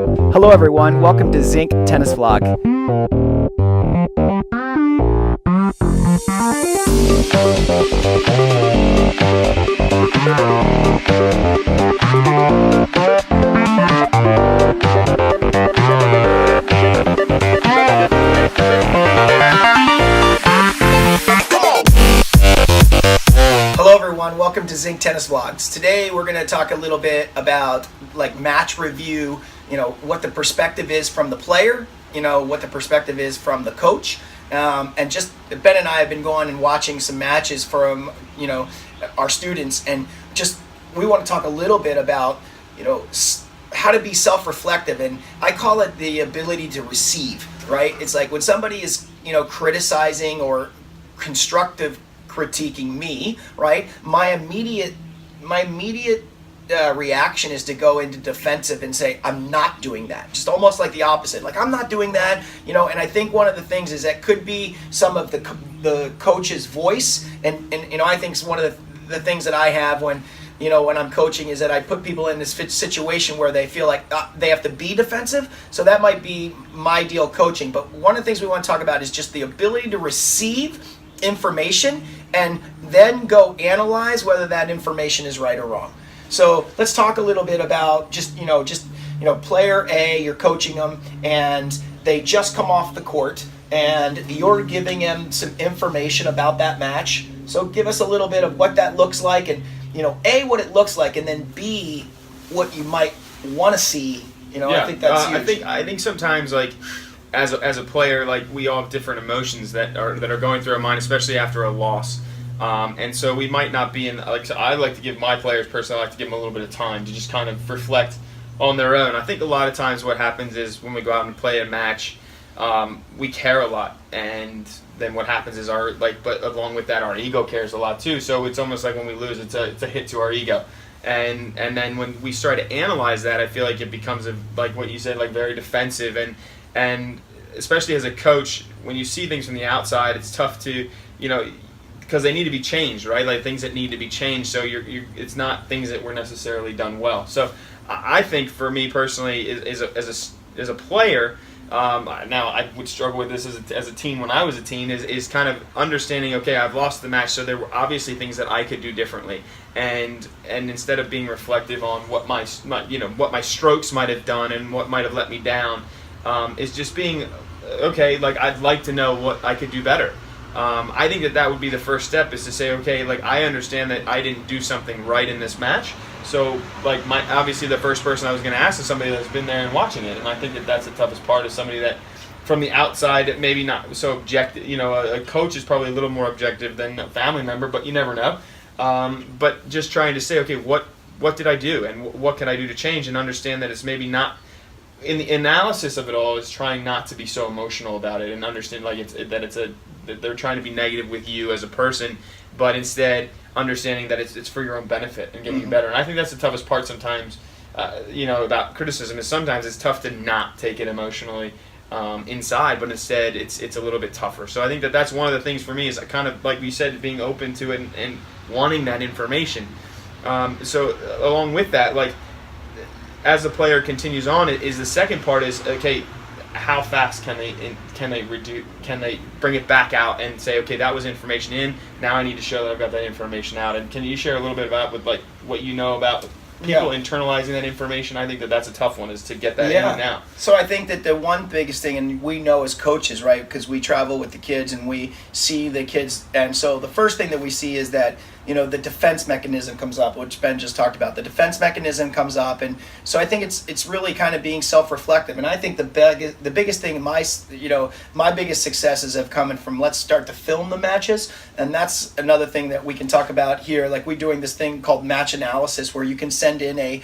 Hello everyone, welcome to Zink Tennis Vlog. Hello everyone, welcome to Zink Tennis Vlogs. Today we're going to talk a little bit about match review, what the perspective is from the player, what the perspective is from the coach. And just Ben and I have been going and watching some matches from, our students, and just we want to talk a little bit about, how to be self-reflective, and I call it the ability to receive, right? It's like when somebody is, criticizing or constructive critiquing me, right? My immediate reaction is to go into defensive and say, I'm not doing that. Just almost like the opposite. Like, I'm not doing that, and I think one of the things is that could be some of the coach's voice. And I think one of the things that I have when I'm coaching is that I put people in this situation where they feel like they have to be defensive. So that might be my deal coaching. But one of the things we want to talk about is just the ability to receive information and then go analyze whether that information is right or wrong. So let's talk a little bit about just player A, you're coaching them and they just come off the court and you're giving them some information about that match. So give us a little bit of what that looks like, and A, what it looks like, and then B, what you might want to see. I think that's huge. I think sometimes, like, as a player, like, we all have different emotions that are going through our mind, especially after a loss. And so we might not be in, so I like to give my players personally, I like to give them a little bit of time to just kind of reflect on their own. I think a lot of times what happens is when we go out and play a match, we care a lot, and then what happens is but along with that, our ego cares a lot too. So it's almost like when we lose, it's a hit to our ego. And then when we start to analyze that, I feel like it becomes like what you said, like very defensive, and especially as a coach, when you see things from the outside, it's tough to, because they need to be changed, right? Like things that need to be changed. So it's not things that were necessarily done well. So I think for me personally, as a player, now I would struggle with this as a team when I was a teen, is kind of understanding, okay, I've lost the match, so there were obviously things that I could do differently, and instead of being reflective on what my strokes might have done and what might have let me down, is just being okay. Like, I'd like to know what I could do better. I think that would be the first step, is to say, okay, like, I understand that I didn't do something right in this match. So, like, obviously the first person I was going to ask is somebody that's been there and watching it. And I think that that's the toughest part, is somebody that from the outside, maybe not so objective. A coach is probably a little more objective than a family member, but you never know. But just trying to say, okay, what did I do, and what can I do to change, and understand that it's maybe not, in the analysis of it all, is trying not to be so emotional about it, and understand that they're trying to be negative with you as a person, but instead understanding that it's for your own benefit and getting you better. And I think that's the toughest part sometimes, about criticism, is sometimes it's tough to not take it emotionally inside, but instead it's a little bit tougher. So I think that's one of the things for me, is kind of, like we said, being open to it and wanting that information. So along with that, like, as the player continues on, is the second part is, okay, how fast can they bring it back out and say, okay, that was information in, now I need to show that I've got that information out. And can you share a little bit about what you know about people internalizing that information? I think that's a tough one, is to get that in and out. So I think that the one biggest thing, and we know as coaches, right, because we travel with the kids and we see the kids, and so the first thing that we see is that the defense mechanism comes up, which Ben just talked about. The defense mechanism comes up, and so I think it's really kind of being self-reflective. And I think the biggest thing, my biggest successes have come from, let's start to film the matches, and that's another thing that we can talk about here. Like, we're doing this thing called match analysis, where you can send in a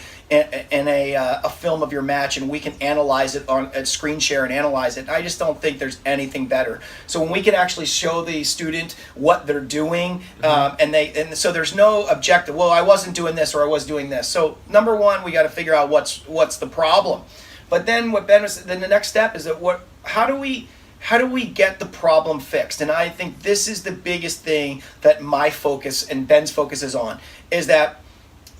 film of your match, and we can analyze it on a screen share and analyze it. I just don't think there's anything better. So when we can actually show the student what they're doing, and so there's no objective, well, I wasn't doing this or I was doing this. So number one, we got to figure out what's the problem. But then then the next step is that how do we get the problem fixed? And I think this is the biggest thing that my focus and Ben's focus is on, is that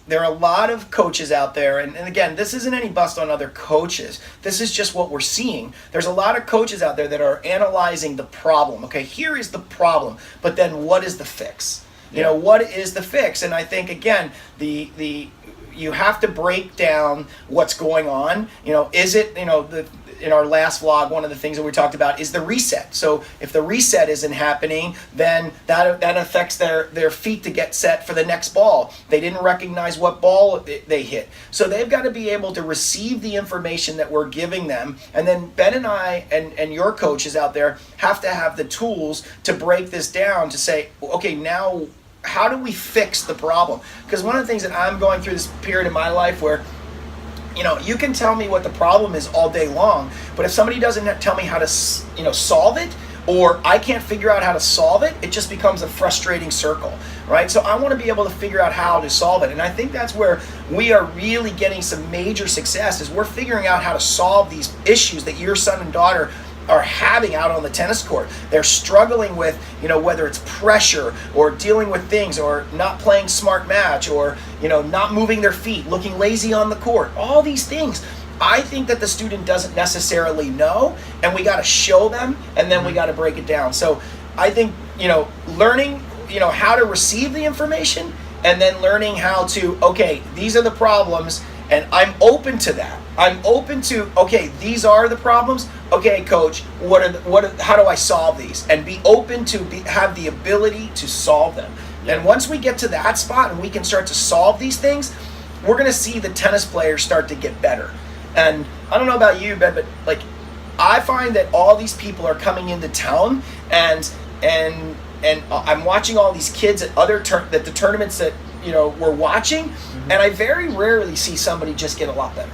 there are a lot of coaches out there, and again, this isn't any bust on other coaches. This is just what we're seeing. There's a lot of coaches out there that are analyzing the problem. Okay, here is the problem, but then what is the fix? You know, what is the fix? And I think, again, you have to break down what's going on. You know, is it, you know, in our last vlog, one of the things that we talked about is the reset. So if the reset isn't happening, then that affects their feet to get set for the next ball. They didn't recognize what ball they hit. So they've got to be able to receive the information that we're giving them. And then Ben and I and your coaches out there have to have the tools to break this down to say, okay, now how do we fix the problem? Because one of the things that I'm going through this period in my life where, you know, you can tell me what the problem is all day long, but if somebody doesn't tell me how to, you know, solve it, or I can't figure out how to solve it, it just becomes a frustrating circle, right? So I want to be able to figure out how to solve it. And I think that's where we are really getting some major success, is we're figuring out how to solve these issues that your son and daughter are having out on the tennis court. They're struggling with, you know, whether it's pressure or dealing with things or not playing smart match or, you know, not moving their feet, looking lazy on the court, all these things. I think that the student doesn't necessarily know, and we got to show them, and then we got to break it down. So I think, you know, learning, you know, how to receive the information, and then learning how to, okay, these are the problems, and I'm open to that. I'm open to, okay, these are the problems. Okay, coach, how do I solve these? And be open to have the ability to solve them. Yeah. And once we get to that spot and we can start to solve these things, we're going to see the tennis players start to get better. And I don't know about you, Ben, but like, I find that all these people are coming into town, and I'm watching all these kids at the tournaments that, you know, we're watching, and I very rarely see somebody just get a lot better.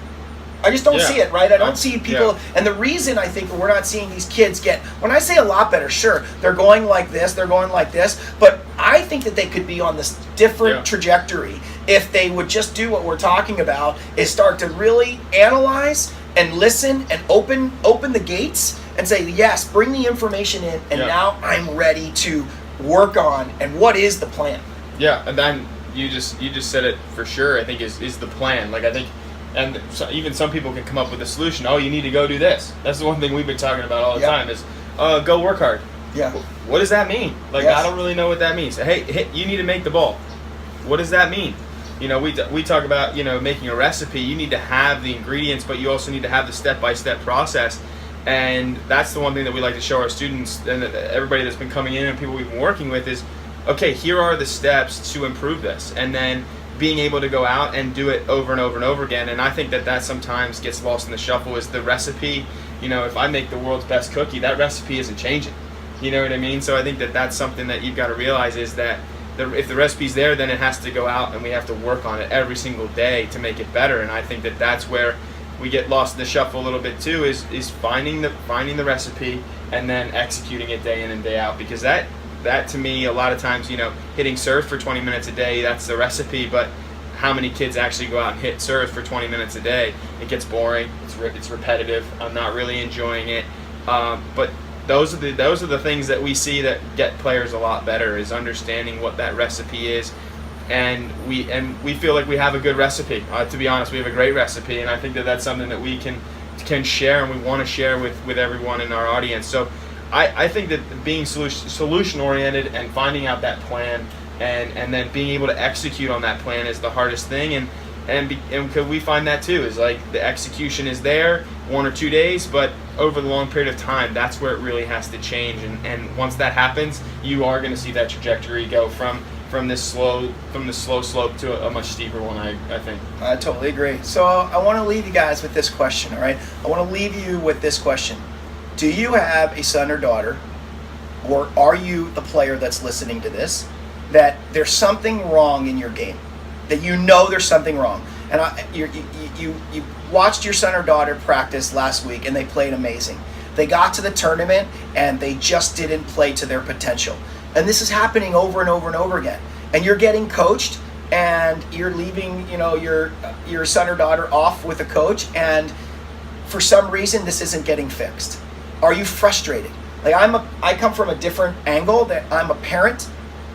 I just don't see it, right? I don't see people, and the reason I think we're not seeing these kids get, when I say a lot better, sure, they're going like this, they're going like this, but I think that they could be on this different trajectory if they would just do what we're talking about, is start to really analyze and listen and open the gates and say, yes, bring the information in, and now I'm ready to work on, and what is the plan? Yeah, and then you just said it for sure, I think, is the plan. Like, I think, and so even some people can come up with a solution. Oh, you need to go do this. That's the one thing we've been talking about all the time is go work hard. Yeah. What does that mean? Like, I don't really know what that means. Hey, you need to make the ball. What does that mean? You know, we talk about, you know, making a recipe. You need to have the ingredients, but you also need to have the step-by-step process. And that's the one thing that we like to show our students and everybody that's been coming in and people we've been working with is, okay, here are the steps to improve this. And then being able to go out and do it over and over and over again. And I think that sometimes gets lost in the shuffle, is the recipe. You know, if I make the world's best cookie, that recipe isn't changing. You know what I mean? So I think that's something that you've got to realize, is that if the recipe's there, then it has to go out and we have to work on it every single day to make it better. And I think that's where we get lost in the shuffle a little bit too, is finding the recipe and then executing it day in and day out. Because that to me, a lot of times, you know, hitting serve for 20 minutes a day, that's the recipe, but how many kids actually go out and hit serve for 20 minutes a day? It gets boring, it's repetitive, I'm not really enjoying it. But those are the things that we see that get players a lot better, is understanding what that recipe is. And we feel like we have a good recipe. To be honest, we have a great recipe, and I think that's something that we can share, and we want to share with everyone in our audience. So I think that being solution oriented and finding out that plan and then being able to execute on that plan is the hardest thing. And because we find that too, is like the execution is there 1 or 2 days, but over the long period of time, that's where it really has to change. And once that happens, you are going to see that trajectory go from this slow slope to a much steeper one. I think. I totally agree. So I want to leave you guys with this question. All right, I want to leave you with this question: do you have a son or daughter, or are you the player that's listening to this, that there's something wrong in your game, that you know there's something wrong? And you watched your son or daughter practice last week, and they played amazing. They got to the tournament, and they just didn't play to their potential. And this is happening over and over and over again. And you're getting coached, and you're leaving, you know, your son or daughter off with a coach, and for some reason this isn't getting fixed. Are you frustrated? Like, I come from a different angle, that I'm a parent,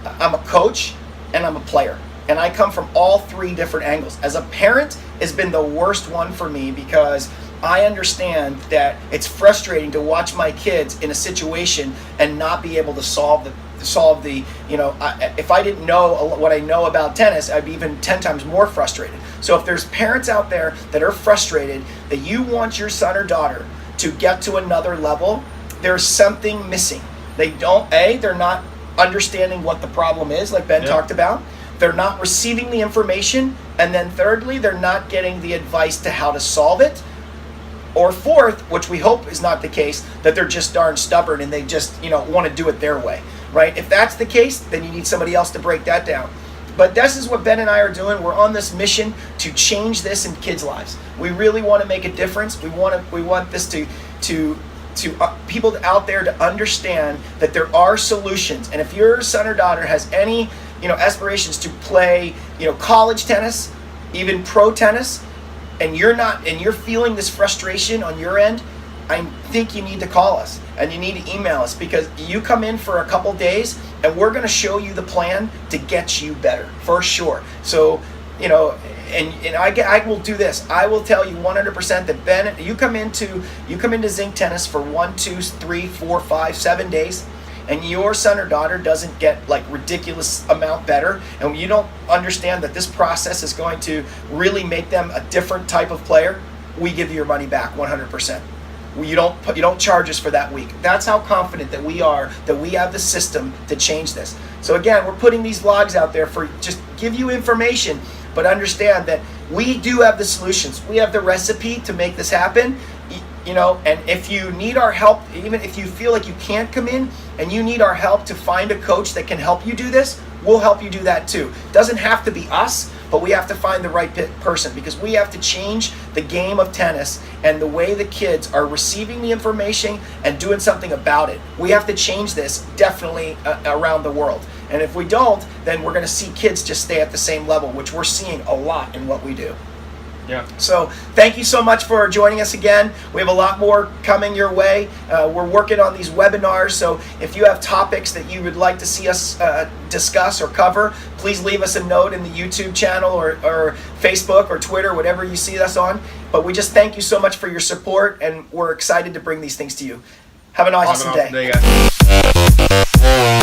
I'm a coach, and I'm a player. And I come from all three different angles. As a parent, it's been the worst one for me because I understand that it's frustrating to watch my kids in a situation and not be able to solve the if I didn't know what I know about tennis, I'd be even 10 times more frustrated. So if there's parents out there that are frustrated that you want your son or daughter to get to another level, there's something missing. They're not understanding what the problem is, like Ben talked about. They're not receiving the information, and then thirdly, they're not getting the advice to how to solve it. Or fourth, which we hope is not the case, that they're just darn stubborn and they just want to do it their way, right? If that's the case, then you need somebody else to break that down. But this is what Ben and I are doing. We're on this mission to change this in kids' lives. We really want to make a difference. We want this to people out there to understand that there are solutions. And if your son or daughter has any aspirations to play college tennis, even pro tennis, and you're feeling this frustration on your end, I think you need to call us and you need to email us, because you come in for a couple days and we're going to show you the plan to get you better for sure. So and I will do this. I will tell you 100% that Ben, you come into Zink Tennis for 1, 2, 3, 4, 5, 7 days, and your son or daughter doesn't get like ridiculous amount better, and you don't understand that this process is going to really make them a different type of player, we give you your money back 100%. You don't charge us for that week. That's how confident that we are that we have the system to change this. So again, we're putting these vlogs out there for just give you information, but understand that we do have the solutions. We have the recipe to make this happen. And if you need our help, even if you feel like you can't come in and you need our help to find a coach that can help you do this, we'll help you do that too. It doesn't have to be us, but we have to find the right person, because we have to change the game of tennis and the way the kids are receiving the information and doing something about it. We have to change this definitely around the world. And if we don't, then we're going to see kids just stay at the same level, which we're seeing a lot in what we do. Yeah. So thank you so much for joining us again. We have a lot more coming your way. We're working on these webinars, so if you have topics that you would like to see us discuss or cover, please leave us a note in the YouTube channel or Facebook or Twitter, whatever you see us on. But we just thank you so much for your support, and we're excited to bring these things to you. Have an awesome day. Guys.